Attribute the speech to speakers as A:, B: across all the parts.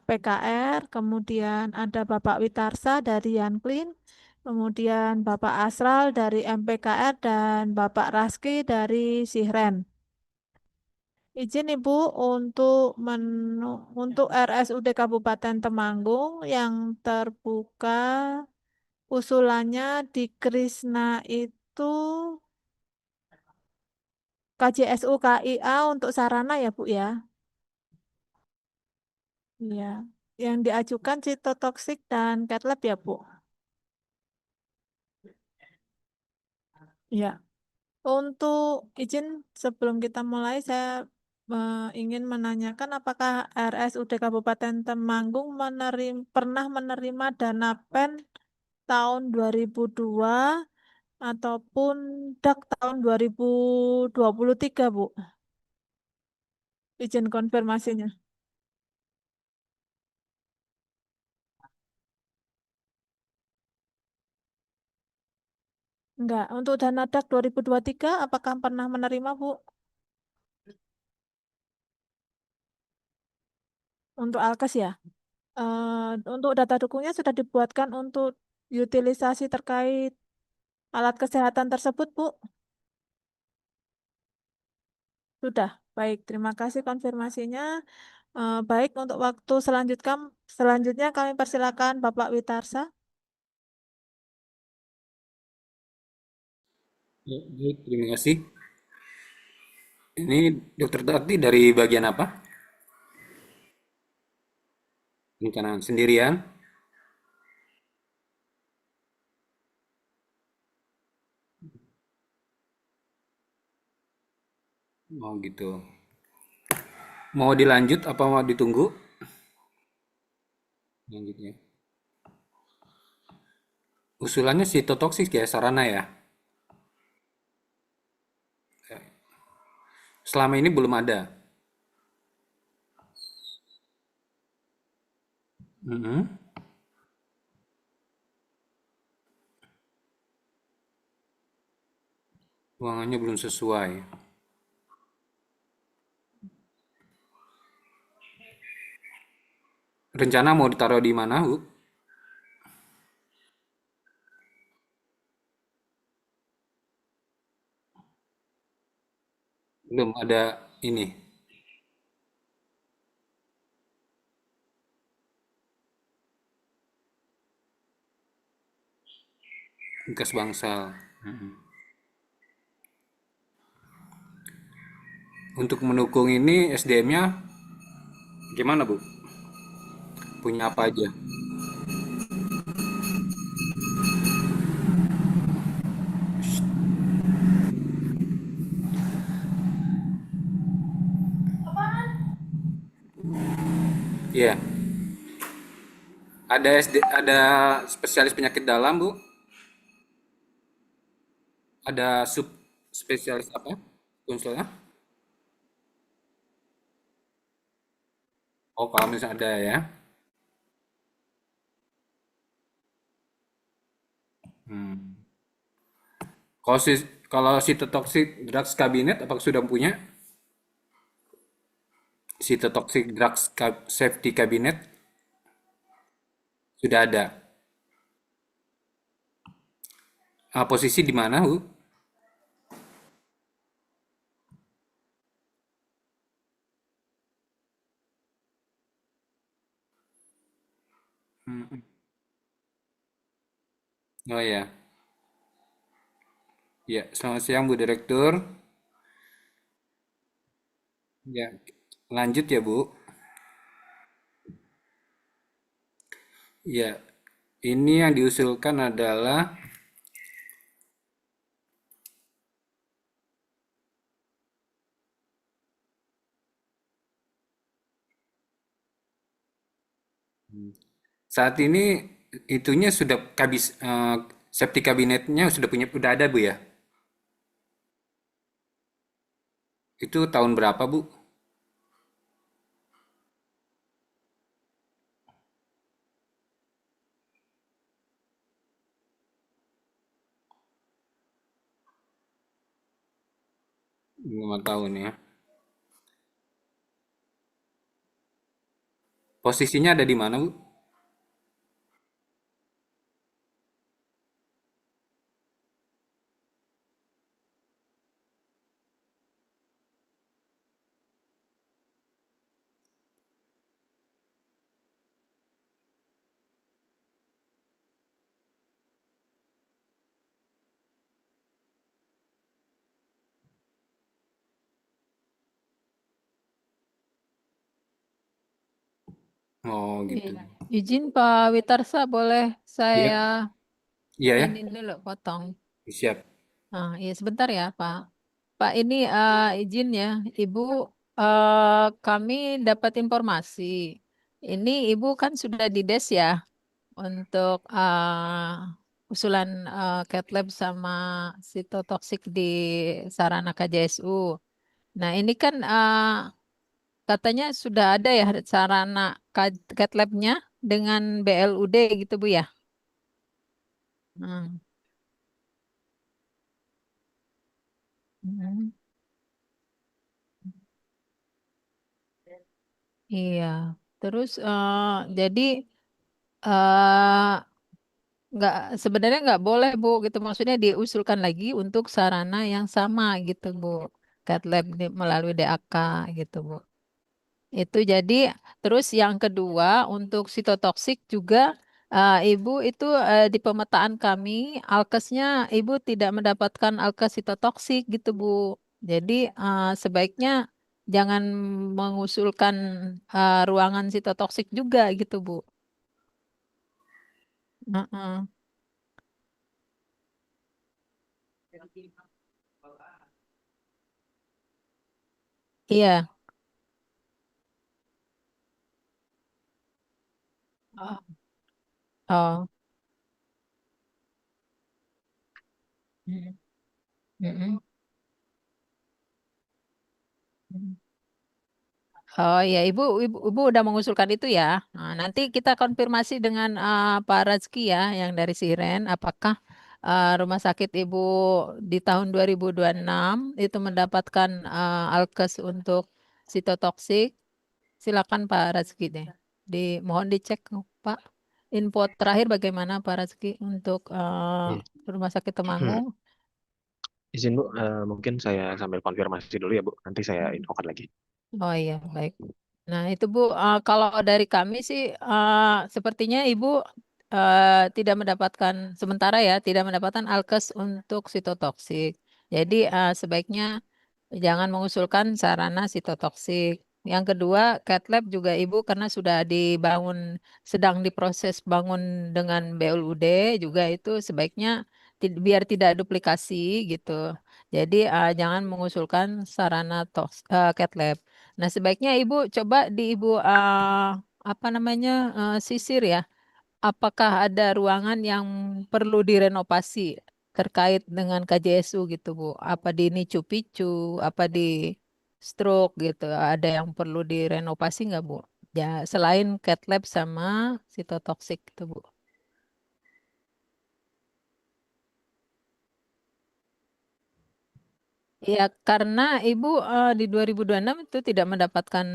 A: PKR, kemudian ada Bapak Witarsa dari Yanklin, kemudian Bapak Asral dari MPKR, dan Bapak Raski dari Sihren. Izin Ibu untuk RSUD Kabupaten Temanggung yang terbuka usulannya di Krisna itu KJSU KIA untuk sarana ya Bu ya. Iya. Yang diajukan sitotoksik dan cat lab ya Bu. Ya. Untuk izin sebelum kita mulai saya ingin menanyakan apakah RSUD Kabupaten Temanggung pernah menerima dana PEN tahun 2002 ataupun DAK tahun 2023, Bu. Izin konfirmasinya. Enggak. Untuk dana DAK 2023, apakah pernah menerima, Bu? Untuk Alkes ya? Untuk data dukungnya sudah dibuatkan untuk utilisasi terkait alat kesehatan tersebut, Bu? Sudah. Baik, terima kasih konfirmasinya. Baik, untuk waktu selanjutnya kami persilakan Bapak Witarsa.
B: Ya, baik, terima kasih. Ini Dokter Tati dari bagian apa? Perencanaan sendirian? Oh gitu. Mau dilanjut apa mau ditunggu? Lanjutnya. Usulannya sitotoksik ya, sarana ya. Selama ini belum ada. Mm-mm. Ruangannya belum sesuai. Rencana mau ditaruh di mana, Bu? Belum ada ini. Gas bangsal. Untuk mendukung ini SDM-nya gimana, Bu? Punya apa aja? Iya. Ada spesialis penyakit dalam, Bu? Ada sub spesialis apa? Unsurnya? Oh, kalau misalnya ada ya. Hmm. Kalau si kalau Cytotoxic Drugs Cabinet apakah sudah punya Cytotoxic Drugs Safety Cabinet sudah ada. Posisi di mana, Bu? Hmm. Oh ya. Ya, selamat siang Bu Direktur. Ya, lanjut ya Bu. Ya, ini yang diusulkan adalah saat ini itunya sudah safety kabinetnya sudah punya udah ada Bu ya. Itu tahun berapa Bu? 5 tahun ya. Posisinya ada di mana, Bu? Oh, gitu.
C: Iya. Izin Pak Witarsa, boleh
B: Iya,
C: saya
B: iya ya.
C: ini dulu potong.
B: Siap.
C: Iya sebentar ya Pak. Pak ini izin ya, Ibu kami dapat informasi. Ini Ibu kan sudah di DES ya untuk usulan cat lab sama sitotoksik di sarana KJSU. Nah ini kan katanya sudah ada ya sarana cat labnya dengan BLUD gitu Bu ya. Hmm. Hmm. Iya. Terus jadi eh nggak sebenarnya nggak boleh Bu gitu. Maksudnya diusulkan lagi untuk sarana yang sama gitu Bu. Cat lab melalui DAK gitu Bu. Itu jadi terus yang kedua untuk sitotoksik juga Ibu itu di pemetaan kami alkesnya Ibu tidak mendapatkan alkes sitotoksik gitu Bu. Jadi sebaiknya jangan mengusulkan ruangan sitotoksik juga gitu Bu. Heeh. Iya. Oh. Oh. Mm. Mm-mm. Mm. Oh iya, Ibu udah mengusulkan itu ya. Nah, nanti kita konfirmasi dengan Pak Razki ya, yang dari Siren, apakah rumah sakit Ibu di tahun 2026 itu mendapatkan alkes untuk sitotoksik. Silakan Pak Razki deh. Mohon dicek Pak. Info terakhir bagaimana Pak Razki untuk
D: Iya.
C: Rumah Sakit Temanggung?
D: Izin Bu, mungkin saya sambil konfirmasi dulu ya Bu, nanti saya infokan lagi.
C: Oh iya, baik. Nah, itu Bu, kalau dari kami sih sepertinya Ibu tidak mendapatkan sementara ya, tidak mendapatkan alkes untuk sitotoksik. Jadi sebaiknya jangan mengusulkan sarana sitotoksik. Yang kedua, cat lab juga Ibu karena sudah dibangun, sedang diproses bangun dengan BLUD juga itu sebaiknya biar tidak duplikasi gitu. Jadi jangan mengusulkan sarana cat lab. Nah, sebaiknya Ibu coba Ibu apa namanya sisir ya. Apakah ada ruangan yang perlu direnovasi terkait dengan KJSU gitu, Bu? Apa di Nicu Picu, apa di stroke gitu? Ada yang perlu direnovasi nggak, Bu? Ya, selain cat lab sama sitotoksik gitu, Bu. Ya, karena Ibu di 2026 itu tidak mendapatkan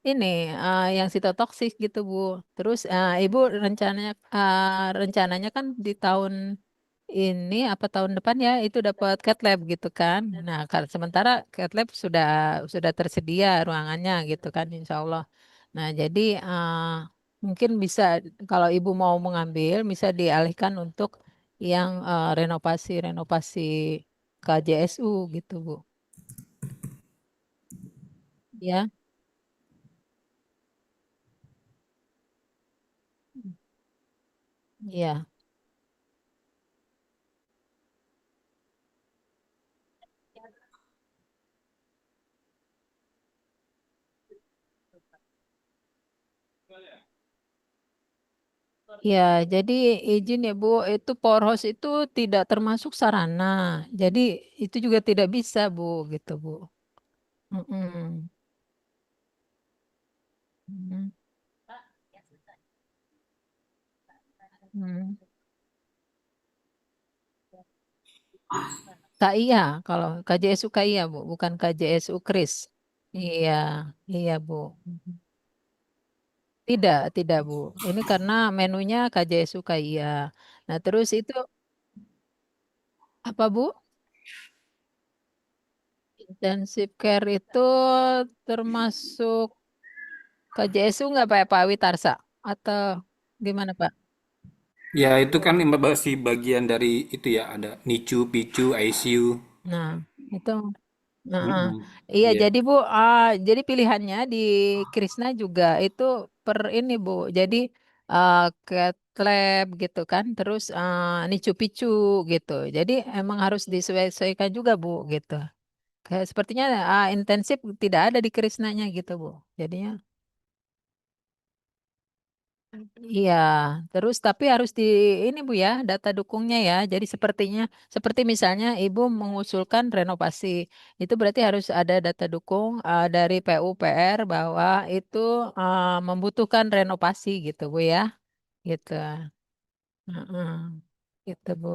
C: ini yang sitotoksik gitu, Bu. Terus Ibu rencananya kan di tahun ini apa tahun depan ya itu dapat cat lab gitu kan. Nah, sementara cat lab sudah tersedia ruangannya gitu kan, insya Allah. Nah, jadi mungkin bisa kalau Ibu mau mengambil bisa dialihkan untuk yang renovasi-renovasi KJSU gitu, Bu. Ya, ya, ya. Jadi izin ya Bu, itu poros itu tidak termasuk sarana. Jadi itu juga tidak bisa Bu, gitu Bu. Mm-mm. Mm. Mm. KIA, kalau KJSU KIA Bu, bukan KJSU Kris. Iya, iya Bu. Tidak, tidak Bu. Ini karena menunya KJSU KIA. Nah, terus itu apa Bu? Intensive care itu termasuk KJSU nggak Pak Witarsa? Atau gimana Pak?
B: Ya, itu kan masih bagian dari itu ya, ada NICU, PICU, ICU.
C: Nah, itu. Nah,
B: Mm-mm.
C: iya
B: Iya.
C: jadi Bu, jadi pilihannya di Krisna juga itu per ini Bu. Jadi cat lab gitu kan, terus nicu picu gitu. Jadi emang harus disesuaikan juga Bu gitu. Kayak sepertinya intensif tidak ada di Krisnanya gitu Bu. Jadinya iya, terus tapi harus di ini Bu ya, data dukungnya ya. Jadi seperti misalnya Ibu mengusulkan renovasi, itu berarti harus ada data dukung dari PUPR bahwa itu membutuhkan renovasi gitu Bu ya, gitu. Heeh, gitu Bu.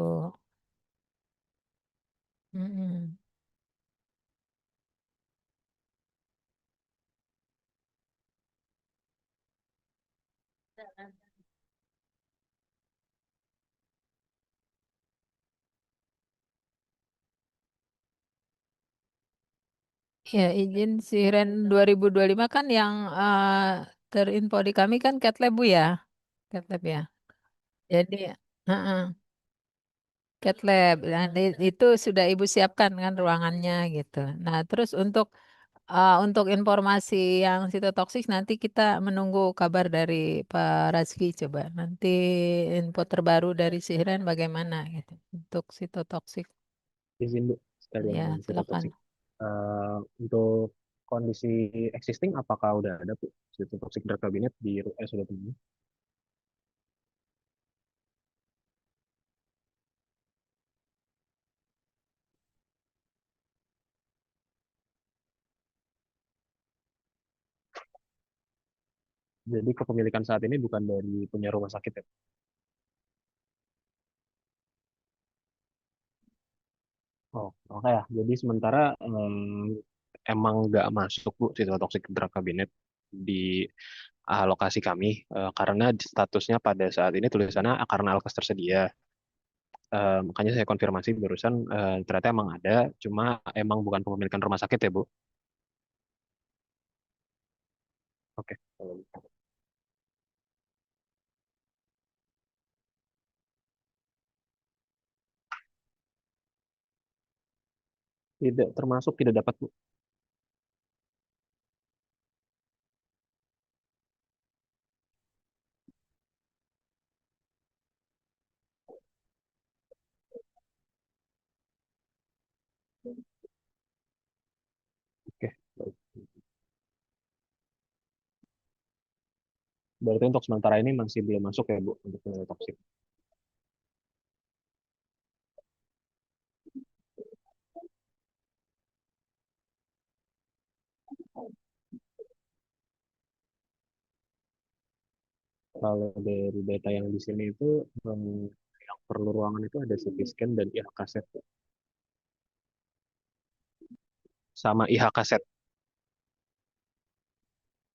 C: Mm-mm. Ya, izin Siren 2025 kan yang terinfo di kami kan Catlab Bu ya, Catlab ya. Jadi, heeh. Cat lab, nah, itu sudah Ibu siapkan kan ruangannya gitu. Nah, terus untuk informasi yang sitotoksik nanti kita menunggu kabar dari Pak Razki coba. Nanti info terbaru dari Sihren bagaimana gitu untuk sitotoksik.
D: Izin Bu, sekalian
C: Ya,
D: yang
C: silakan.
D: sitotoksik. Untuk kondisi existing, apakah udah ada Bu sitotoksik drug kabinet di RSUD Temanggung? Jadi kepemilikan saat ini bukan dari punya rumah sakit ya? Oh, oke ya. Jadi sementara emang nggak masuk Bu sitotoksik drug kabinet di lokasi kami karena statusnya pada saat ini tulisannya karena alkes tersedia. Makanya saya konfirmasi barusan ternyata emang ada, cuma emang bukan kepemilikan rumah sakit ya Bu. Oke. Kalau gitu. Tidak termasuk tidak dapat Bu. Oke. Baik. Berarti untuk sementara ini masih belum masuk ya Bu untuk nilai toksik. Kalau dari data yang di sini itu yang perlu ruangan itu ada CT scan dan IHK set sama IHK set.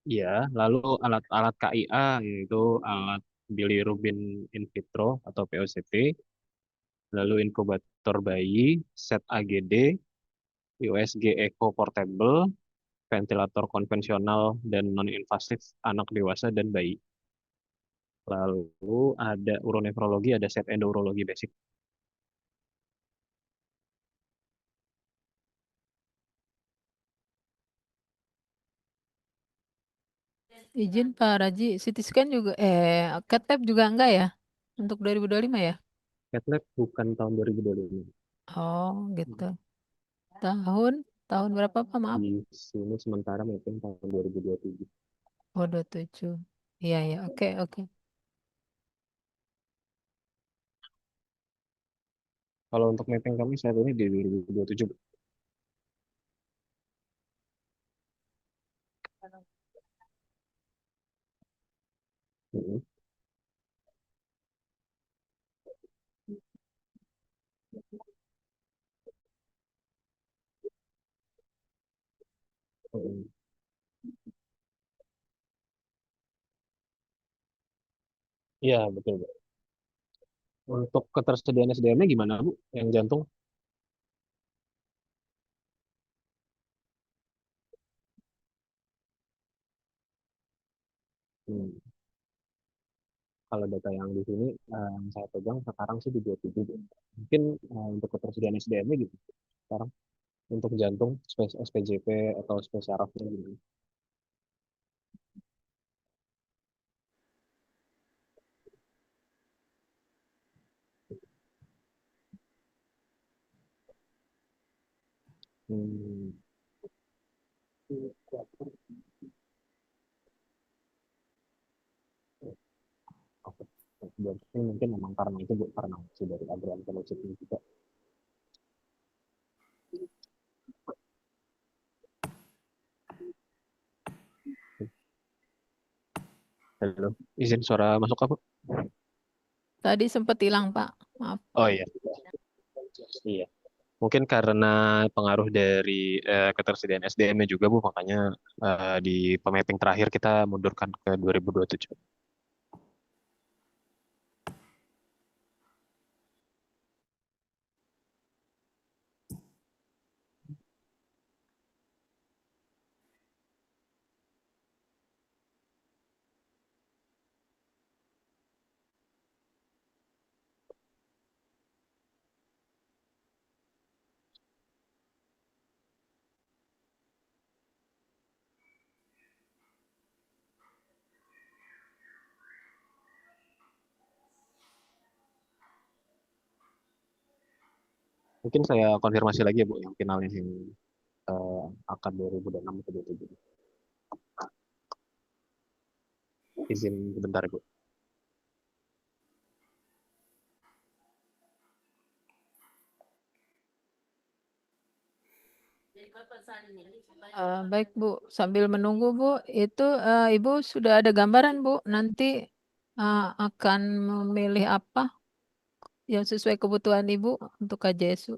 D: Iya, lalu alat-alat KIA yaitu alat bilirubin in vitro atau POCT, lalu inkubator bayi, set AGD, USG Echo Portable, ventilator konvensional dan non-invasif anak dewasa dan bayi. Lalu ada uronefrologi, ada set endourologi basic.
C: Izin Pak Raji, CT scan juga CAT lab juga enggak ya untuk 2025 ya?
D: CAT bukan tahun 2025.
C: Oh, gitu. Tahun tahun berapa Pak? Maaf.
D: Di sini sementara mapping tahun 2027.
C: Oh, 27. Iya, ya. Oke, oke.
D: Kalau untuk mapping kami saat ini di 2027. Mm-mm. Mm-mm. Iya, betul, Bu. Untuk ketersediaan SDM-nya gimana, Bu? Yang jantung? Hmm. Kalau data yang di sini yang saya pegang sekarang sih di 27, Bu. Mungkin untuk ketersediaan SDM-nya gitu sekarang untuk jantung, SPJP atau spesialnya gimana? Hmm. Oke. Berarti mungkin memang karena itu, Bu, karena masih dari Adrian Fellowship ini juga. Halo, izin suara masuk apa?
C: Tadi sempat hilang, Pak. Maaf.
D: Oh iya, iya. Mungkin karena pengaruh dari ketersediaan SDM-nya juga, Bu, makanya di pemapping terakhir kita mundurkan ke 2027. Mungkin saya konfirmasi lagi ya, Bu, yang finalnya yang akan 2026 ke 27. Izin sebentar, Bu.
C: Baik, Bu. Sambil menunggu, Bu, itu Ibu sudah ada gambaran, Bu. Nanti akan memilih apa yang sesuai kebutuhan Ibu untuk KJSU.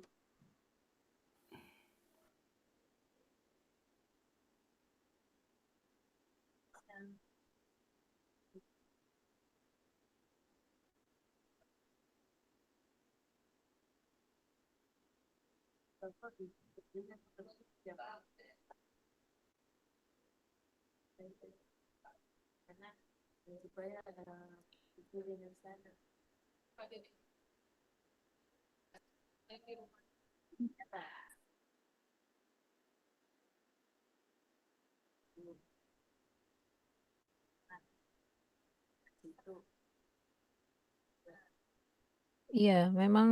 C: Iya, memang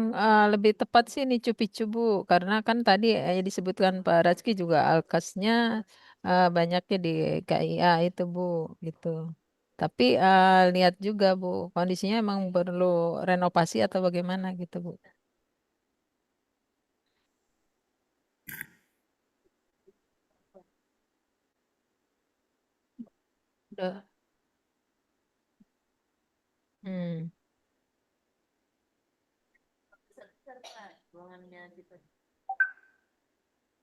C: lebih tepat sih nih Picu, Bu, karena kan tadi disebutkan Pak Razki juga alkesnya banyaknya di KIA itu, Bu, gitu. Tapi lihat juga, Bu, kondisinya emang perlu renovasi atau bagaimana gitu, Bu. Udah. Hmm.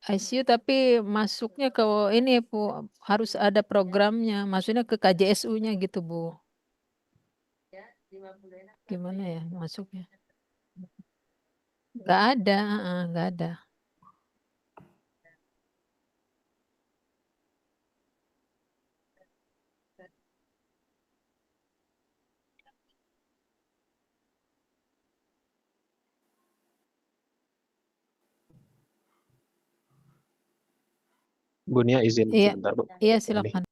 C: ICU tapi masuknya ke ini, Bu, harus ada programnya, maksudnya ke KJSU-nya gitu, Bu. Gimana ya masuknya? Nggak ada, nggak ada.
D: Bu Nia, izin
C: Iya,
D: sebentar, Bu.
C: iya
D: Ini
C: silakan.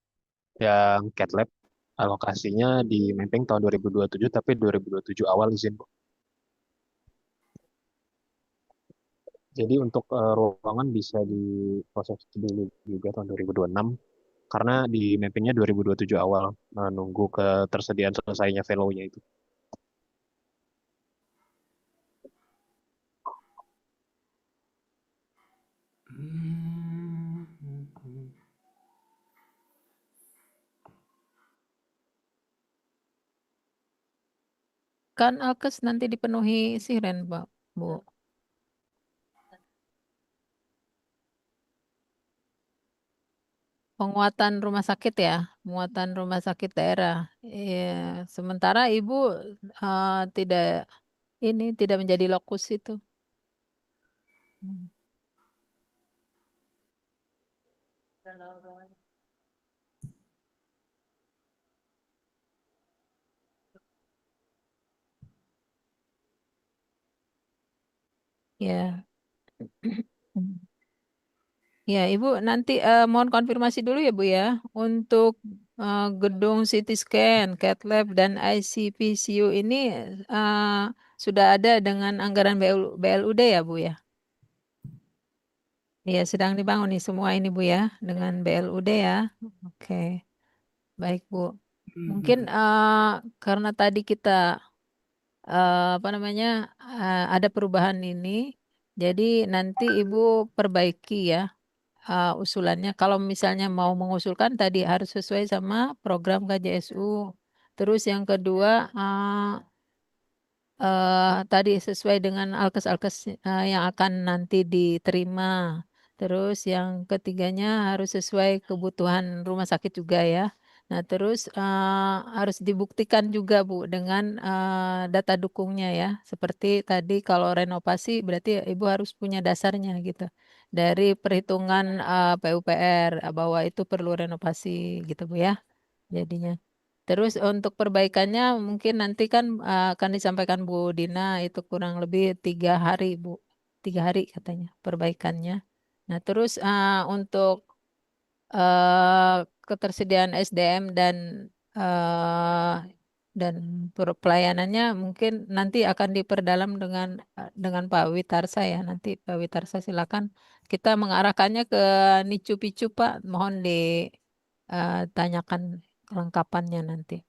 D: yang cat lab alokasinya di mapping tahun 2027, tapi 2027 awal izin, Bu. Jadi untuk ruangan bisa diproses dulu juga tahun 2026 karena di mappingnya 2027 awal, nunggu ketersediaan selesainya fellow-nya itu.
C: Kan alkes nanti dipenuhi siren, Pak, Bu. Penguatan rumah sakit ya. muatan rumah sakit daerah. Iya, sementara Ibu tidak tidak menjadi lokus itu. Hmm. Ya. Ya, Ibu nanti mohon konfirmasi dulu ya, Bu ya. Untuk gedung CT scan, cath lab dan ICPCU ini eh, sudah ada dengan anggaran BLUD ya, Bu ya. Iya, sedang dibangun nih semua ini, Bu ya, dengan BLUD ya. Oke, baik, Bu. Mungkin karena tadi kita apa namanya ada perubahan ini, jadi nanti Ibu perbaiki ya usulannya. Kalau misalnya mau mengusulkan tadi harus sesuai sama program KJSU. Terus yang kedua tadi sesuai dengan alkes-alkes yang akan nanti diterima. Terus yang ketiganya harus sesuai kebutuhan rumah sakit juga ya. Nah, terus harus dibuktikan juga Bu dengan data dukungnya ya. Seperti tadi kalau renovasi berarti Ibu harus punya dasarnya gitu. Dari perhitungan PUPR bahwa itu perlu renovasi gitu Bu ya. Jadinya. Terus untuk perbaikannya mungkin nanti kan akan disampaikan Bu Dina itu kurang lebih 3 hari Bu, 3 hari katanya perbaikannya. Nah terus untuk eh, ketersediaan SDM eh, dan pelayanannya mungkin nanti akan diperdalam dengan Pak Witarsa ya. Nanti Pak Witarsa silakan kita mengarahkannya ke Nicu Picu Pak. Mohon ditanyakan kelengkapannya nanti.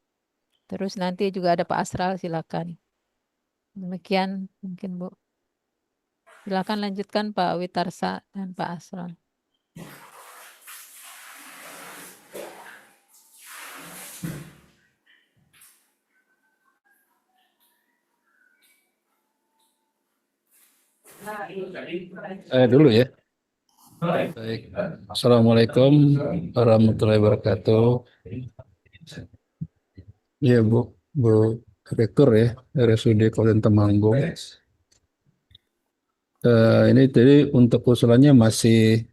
C: Terus nanti juga ada Pak Asral, silakan. Demikian mungkin Bu. Silakan lanjutkan Pak Witarsa dan Pak Asral.
E: Dulu ya. Baik. Assalamualaikum warahmatullahi wabarakatuh. Ya Bu Rektor ya, RSUD Kabupaten Temanggung. Ini jadi untuk usulannya masih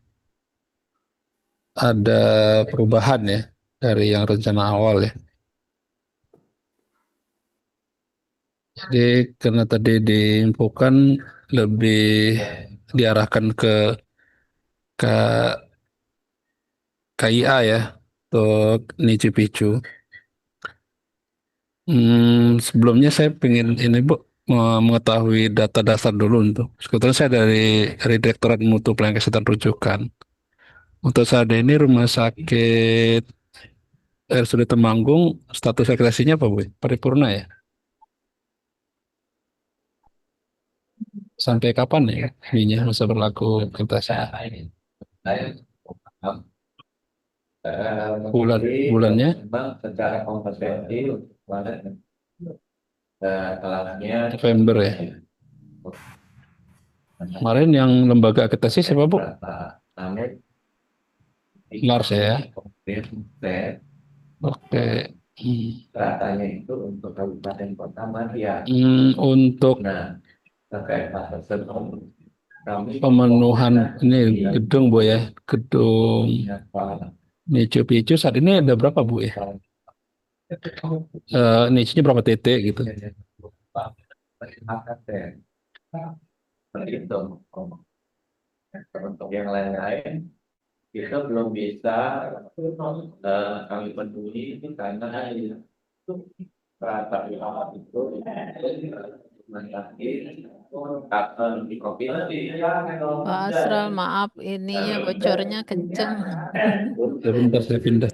E: ada perubahan ya dari yang rencana awal ya. Jadi karena tadi diinfokan lebih diarahkan ke KIA ya untuk Nicu Picu. Sebelumnya saya pengen ini Bu mengetahui data dasar dulu untuk. Sebetulnya saya dari Direktorat Mutu Pelayanan Kesehatan Rujukan. Untuk saat ini rumah sakit RSUD Temanggung status akreditasinya apa Bu? Paripurna ya? Sampai kapan ya ininya masa berlaku akreditasinya? Bulannya?
F: Secara kompetensi kelasnya
E: November ya. Kemarin yang lembaga akreditasi siapa Bu?
F: namun
E: Lars ya.
F: tes
E: Oke.
F: ratanya itu untuk kabupaten kota Madia.
E: Untuk
F: Nah, terkait hal tersebut kami
E: pemenuhan ini gedung Bu ya, gedung Nicu Picu saat ini ada berapa Bu ya? Nicunya berapa titik gitu?
F: Terhitung. Untuk yang lain-lain kita belum bisa kami peduli itu karena itu rata itu rumah sakit akan di provinsi.
C: Pak Asral, maaf ininya bocornya kenceng.
E: Sebentar saya pindah.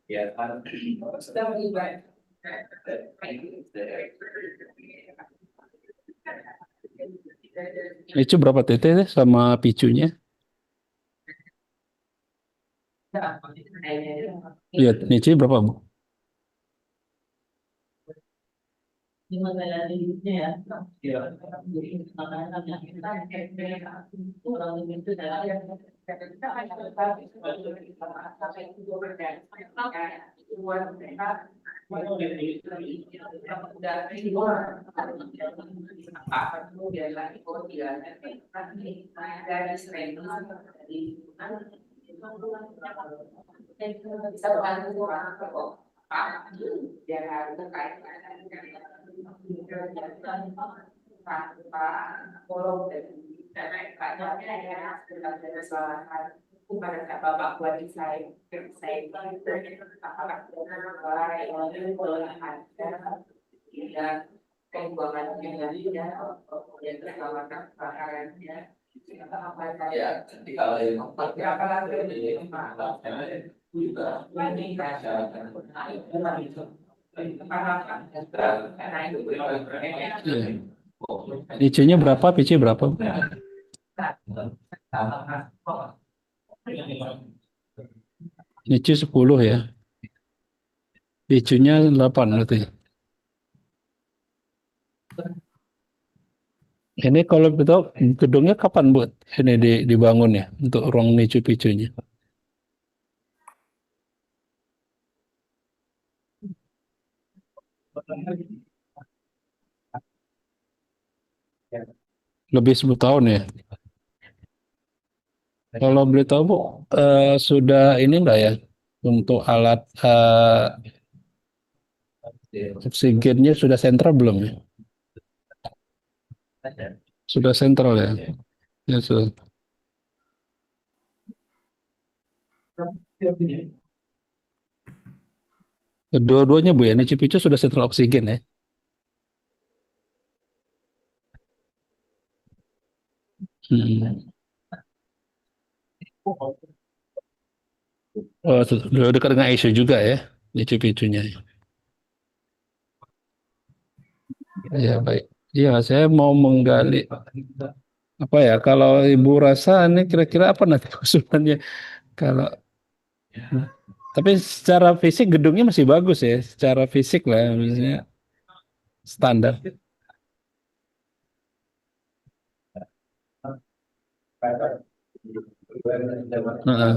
F: Ya kan.
E: Nicu berapa titik sama picunya? Iya, Nicu berapa Bu?
F: Ya, jadi kalau yang empat ya juga
E: PC-nya berapa? PC berapa? PC 10 ya. PC-nya 8 berarti. Ini kalau betul gedungnya kapan Bu? Ini dibangun ya untuk ruang nicu picunya. Lebih 10 tahun ya. Kalau boleh tahu Bu, sudah ini enggak ya untuk alat oksigennya sudah sentral belum ya? Sudah sentral ya. Ya sudah. Dua-duanya Bu ya, nicu picu sudah sentral oksigen ya. Hmm. Oh, sudah dekat dengan ICU juga ya, nicu picunya. Ya baik. Iya, saya mau menggali apa ya? Kalau Ibu rasa ini kira-kira apa nanti usulannya? Kalau tapi secara fisik gedungnya masih bagus ya, secara fisik lah, misalnya standar. Heeh.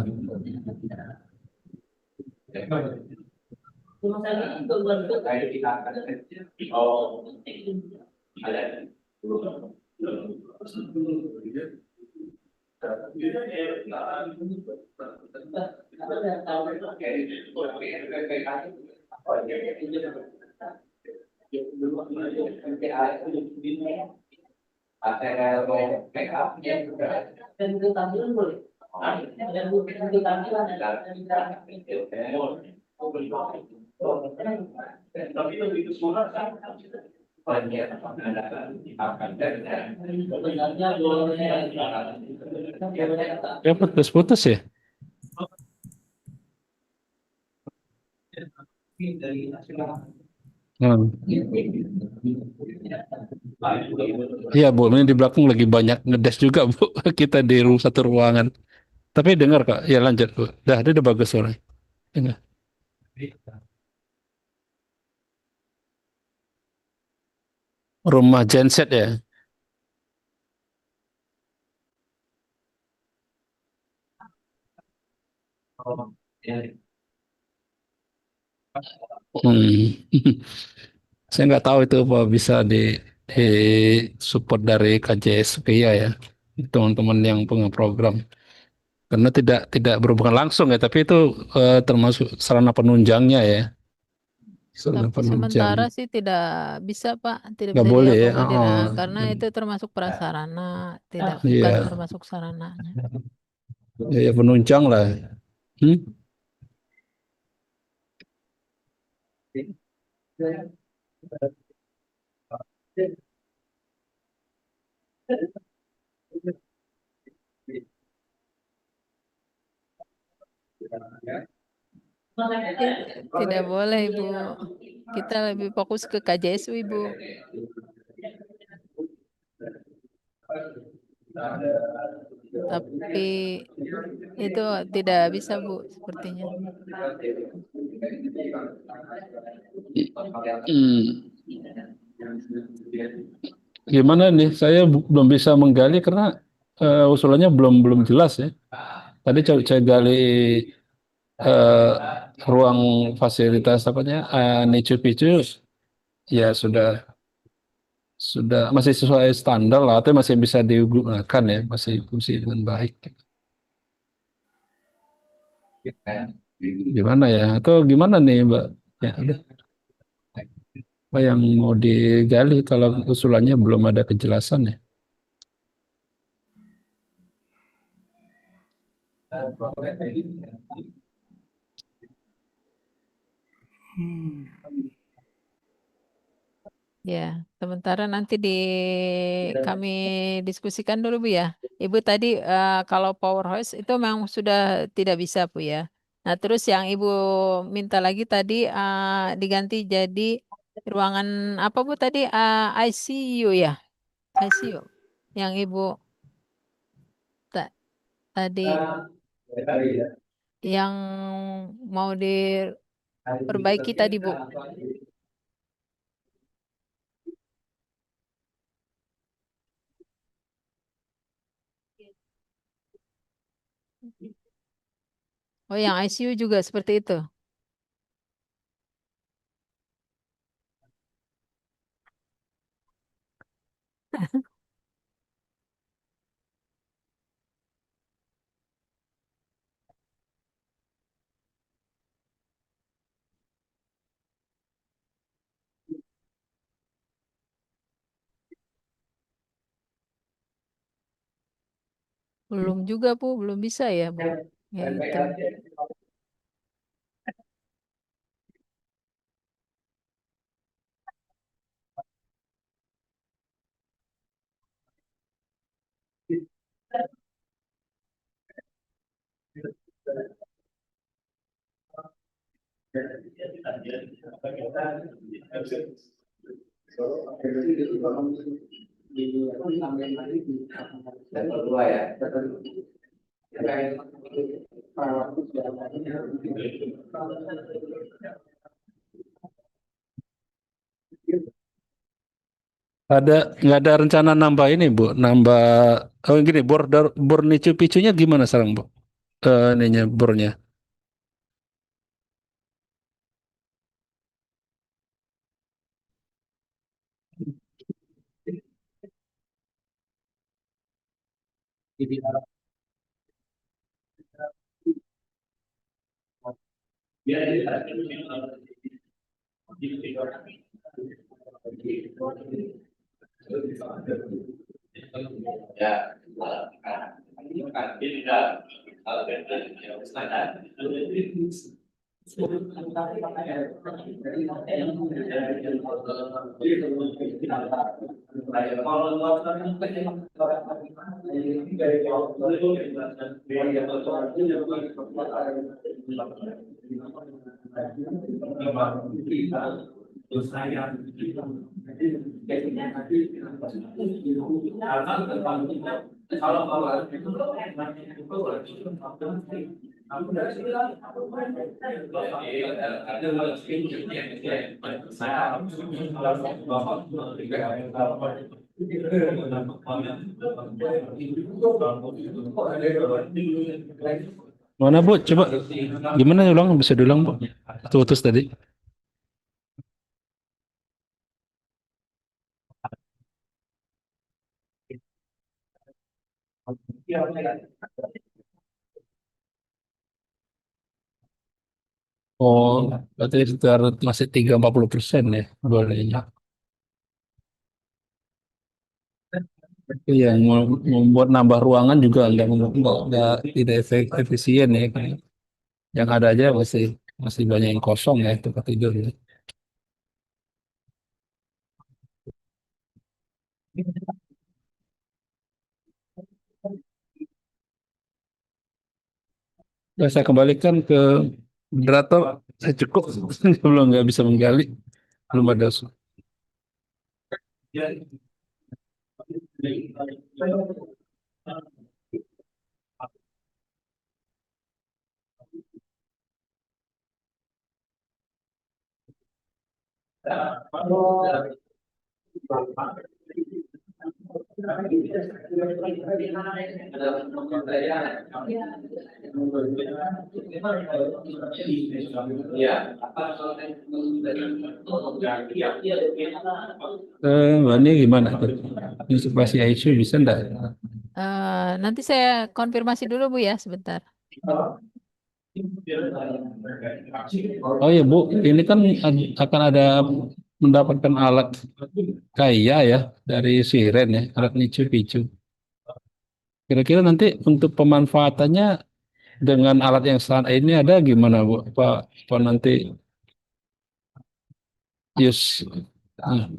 E: Ya putus-putus ya. Hmm. Iya Bu, ini di belakang lagi banyak ngedes juga Bu. Kita di satu ruangan. Tapi dengar Kak, ya lanjut Bu. Dah, dia udah bagus suaranya. Dengar. Rumah genset ya. Hmm. Saya nggak tahu itu apa bisa di support dari KJS ya ya, teman-teman yang punya program. Karena tidak berhubungan langsung ya, tapi itu termasuk sarana penunjangnya ya. Sarana
C: Tapi
E: penunjang.
C: sementara sih tidak bisa Pak, tidak
E: Nggak
C: bisa
E: boleh ya.
C: diakomodir. Nah,
E: Oh.
C: karena itu termasuk prasarana, bukan
E: Iya,
C: termasuk sarananya.
E: ya penunjang lah. Hmm?
C: Tidak boleh Ibu. Kita lebih fokus ke KJSU Ibu. Tapi itu tidak bisa Bu, sepertinya.
E: Hmm. Gimana nih? Saya belum bisa menggali karena usulannya belum belum jelas ya. Tadi saya gali eh, ruang fasilitas apanya Nicu Picu ya sudah masih sesuai standar lah, atau masih bisa digunakan ya, masih fungsi dengan baik. Gimana ya? Atau gimana nih, Mbak? Ya, udah. Apa yang mau digali kalau usulannya belum ada kejelasan ya?
C: Ya, sementara nanti kami diskusikan dulu Bu ya. Ibu tadi kalau power house itu memang sudah tidak bisa Bu ya. Nah, terus yang Ibu minta lagi tadi diganti jadi ruangan apa Bu tadi, ICU ya? ICU. Yang Ibu tadi yang mau diperbaiki tadi Bu. Oh, yang ICU juga seperti itu. Belum juga Bu, belum bisa ya Bu. Ya itu.
F: Dan kedua ya.
E: Nggak ada rencana nambah ini Bu, nambah gini bor Nicu Picunya gimana sekarang Bu? Ininya bornya. Mana Bu? Coba gimana ulang, bisa diulang Bu? Putus tadi. Oh, berarti sekitar masih 30-40% ya bolehnya. Iya, membuat nambah ruangan juga nggak tidak efisien ya. Yang ada aja masih masih banyak yang kosong ya tempat tidur ya. Nah, saya kembalikan ke moderator. Saya cukup belum nggak bisa menggali, belum ada. Mbak ini gimana tuh? Insubasi ICU bisa enggak?
C: Nanti saya konfirmasi dulu Bu ya sebentar.
E: Oh ya Bu, ini kan akan ada mendapatkan alat kaya ya dari Siren ya, alat nicu picu. Kira-kira nanti untuk pemanfaatannya dengan alat yang standar ini ada gimana Bu? Apa nanti use? Hmm.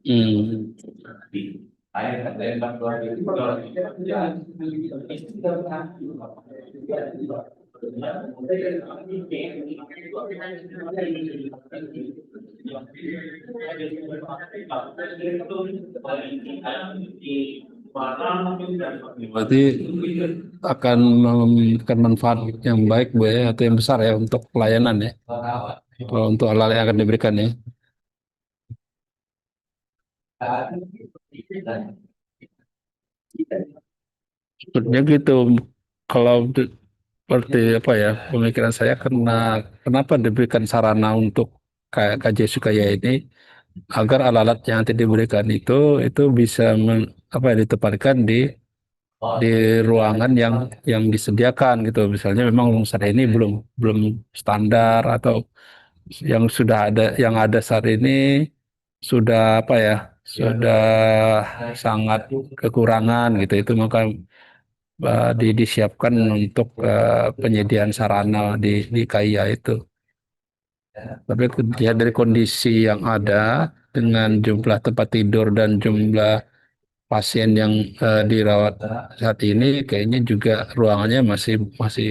E: Hmm. Berarti akan memberikan manfaat yang baik Bu ya, atau yang besar ya untuk pelayanan ya. Kalau untuk alat yang akan diberikan ya. Sepertinya gitu. Kalau seperti apa ya pemikiran saya karena kenapa diberikan sarana untuk kayak KJSU kayak ini agar alat-alat yang nanti diberikan itu bisa apa ya, ditempatkan di ruangan yang disediakan gitu. Misalnya memang saat ini belum belum standar atau yang sudah ada yang ada saat ini sudah apa ya sudah sangat kekurangan gitu itu maka disiapkan untuk penyediaan sarana di KIA itu. Tapi dilihat dari kondisi yang ada dengan jumlah tempat tidur dan jumlah pasien yang dirawat saat ini, kayaknya juga ruangannya masih masih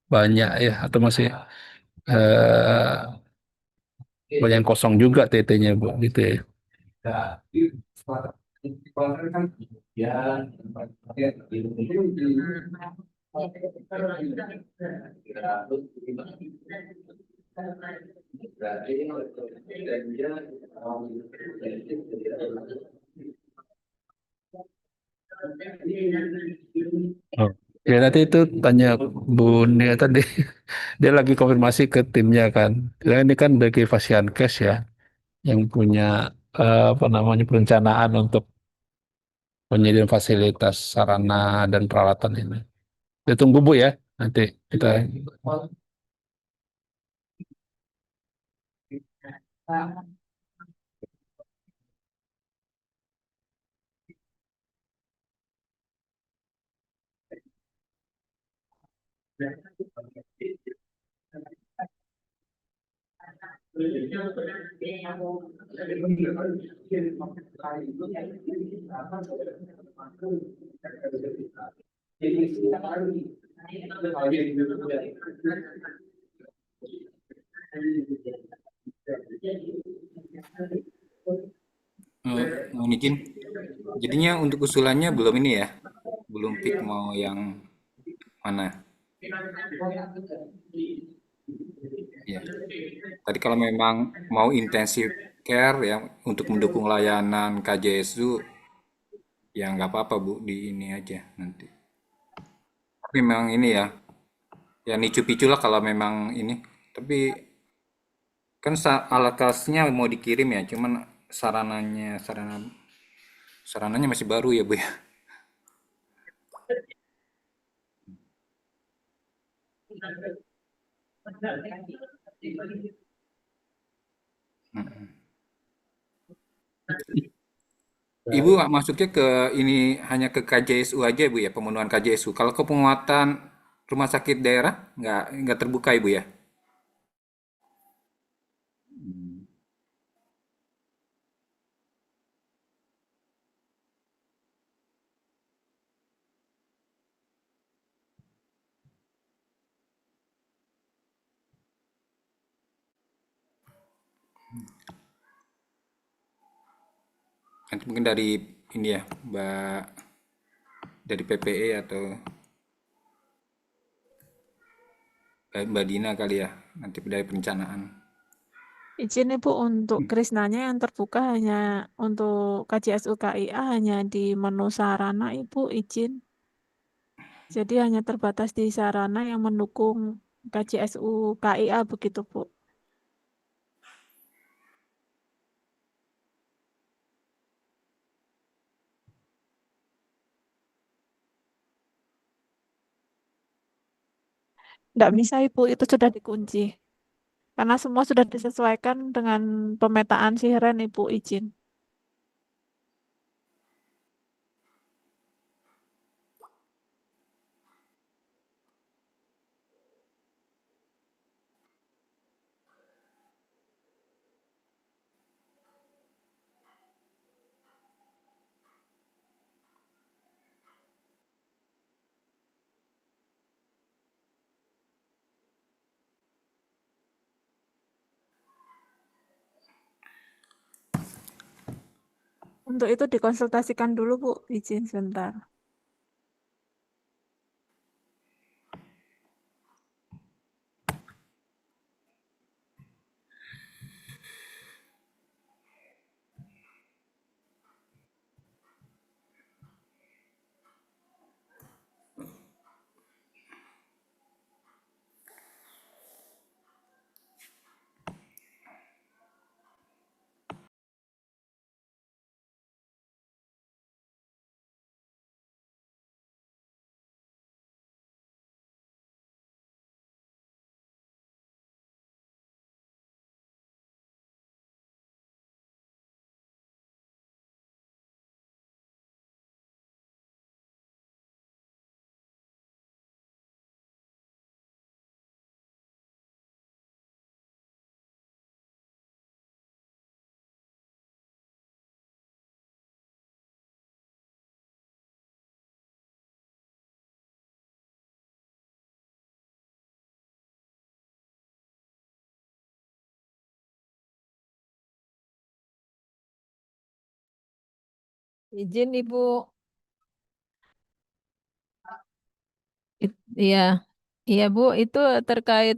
E: banyak ya atau masih eh, banyak yang kosong juga TT-nya Bu gitu ya. Oh. Ya nanti itu tanya Bu Nia tadi dia lagi konfirmasi ke timnya kan. Karena ini kan bagi Fasiankes ya yang punya apa namanya perencanaan untuk penyediaan fasilitas sarana dan peralatan ini. Kita tunggu Bu ya nanti kita.
B: Mohon izin. Jadinya untuk usulannya belum ini ya, belum pick mau yang mana. Ya. Tadi kalau memang mau intensif care ya untuk mendukung layanan KJSU, ya nggak apa-apa Bu di ini aja nanti. Tapi memang ini ya, ya nicu-picu lah kalau memang ini. Tapi kan alat kelasnya mau dikirim ya, cuman sarananya masih baru ya Bu ya. Mm-mm. Ibu masuknya ke ini hanya ke KJSU aja Bu ya, pemenuhan KJSU. Kalau ke penguatan rumah sakit daerah nggak terbuka Ibu ya. Nanti mungkin dari ini ya, Mbak, dari PPE atau Mbak Dina kali ya, nanti dari perencanaan.
A: Izin Ibu untuk Krisnanya yang terbuka hanya untuk KJSU KIA hanya di menu sarana Ibu izin. Jadi hanya terbatas di sarana yang mendukung KJSU KIA begitu Bu. Tidak bisa Ibu, itu sudah dikunci. Karena semua sudah disesuaikan dengan pemetaan sihren Ibu izin. Untuk itu dikonsultasikan dulu Bu, izin sebentar.
C: Izin Ibu. Iya, iya Bu, itu terkait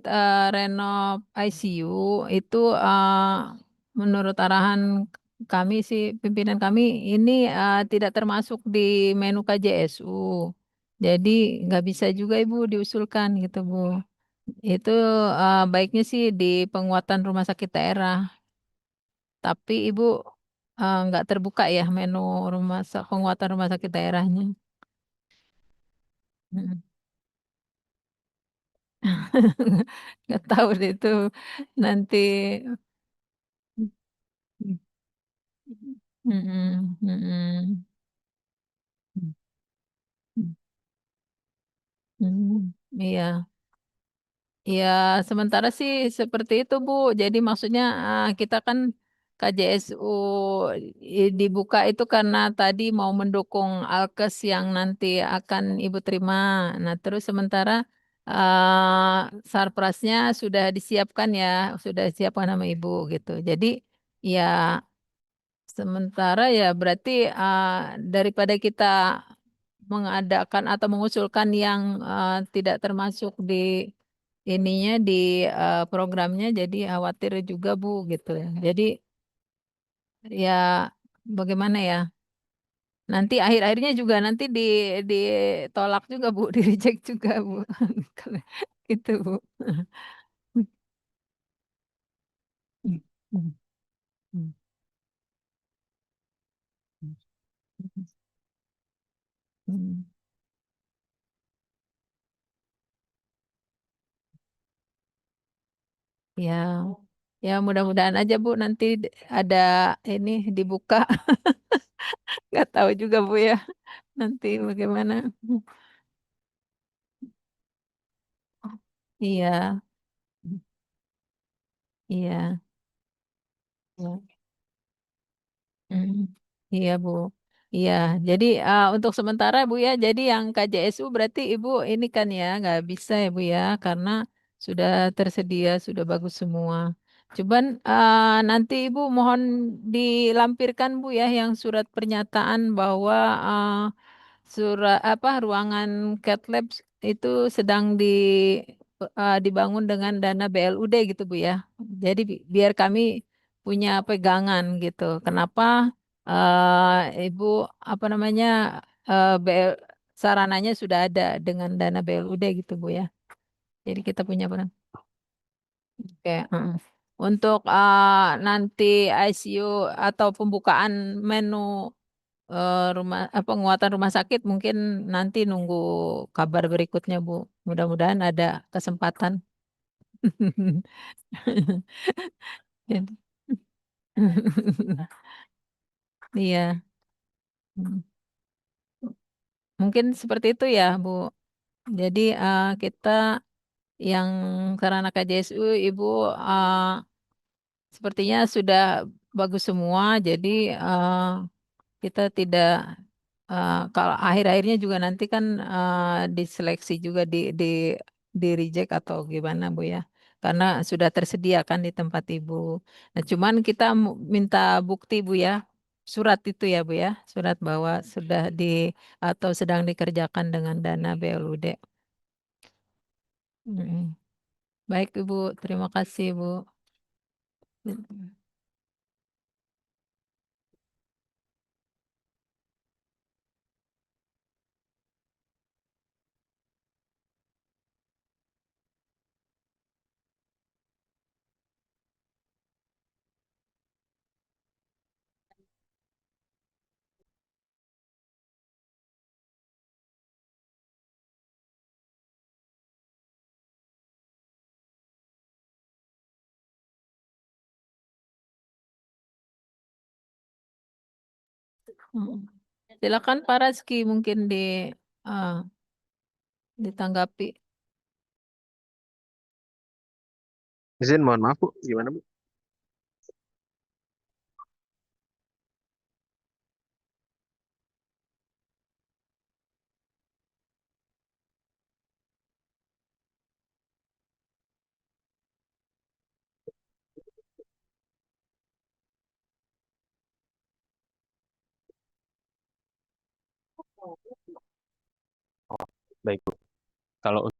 C: renov ICU itu menurut arahan kami sih, pimpinan kami ini tidak termasuk di menu KJSU. Jadi nggak bisa juga Ibu diusulkan gitu Bu. Itu baiknya sih di penguatan rumah sakit daerah. Tapi Ibu nggak terbuka ya menu penguatan rumah sakit daerahnya. Mm. Nggak tahu deh itu nanti. Mm-mm, mm-mm, mm, iya, iya. Sementara sih seperti itu Bu. Jadi maksudnya kita kan KJSU dibuka itu karena tadi mau mendukung alkes yang nanti akan Ibu terima. Nah, terus sementara sarprasnya sudah disiapkan ya, sudah disiapkan sama Ibu gitu. Jadi ya. Sementara ya berarti daripada kita mengadakan atau mengusulkan yang tidak termasuk di ininya di programnya jadi khawatir juga Bu gitu ya. Jadi ya bagaimana ya? Nanti akhir-akhirnya juga nanti ditolak juga Bu, di reject juga Bu. Gitu Bu. Ya, ya mudah-mudahan aja Bu nanti ada ini dibuka. Nggak tahu juga Bu ya nanti bagaimana. Iya, iya, iya. Mm. Iya Bu. Iya, jadi untuk sementara Bu ya, jadi yang KJSU berarti Ibu ini kan ya nggak bisa ya Bu ya, karena sudah tersedia, sudah bagus semua. Cuman nanti Ibu mohon dilampirkan Bu ya yang surat pernyataan bahwa surat apa ruangan cat lab itu sedang dibangun dengan dana BLUD gitu Bu ya. Jadi biar kami punya pegangan gitu. Kenapa Ibu apa namanya sarananya sudah ada dengan dana BLUD gitu Bu ya. Jadi kita punya peran. Oke, heeh. Untuk nanti ICU atau pembukaan menu penguatan rumah sakit mungkin nanti nunggu kabar berikutnya Bu. Mudah-mudahan ada kesempatan. Jadi- Iya, mungkin seperti itu ya Bu. Jadi kita yang sarana KJSU Ibu eh, sepertinya sudah bagus semua. Jadi kita tidak kalau akhir-akhirnya juga nanti kan diseleksi juga di reject atau gimana Bu ya. Karena sudah tersedia kan di tempat Ibu. Nah, cuman kita minta bukti Bu ya. Surat itu ya Bu ya. Surat bahwa sudah atau sedang dikerjakan dengan dana BLUD. Mm. Baik Ibu, terima kasih Bu. Mm. Silakan Pak Razki mungkin ah, ditanggapi.
D: Izin, mohon maaf Bu, gimana Bu? Baik Bu. Kalau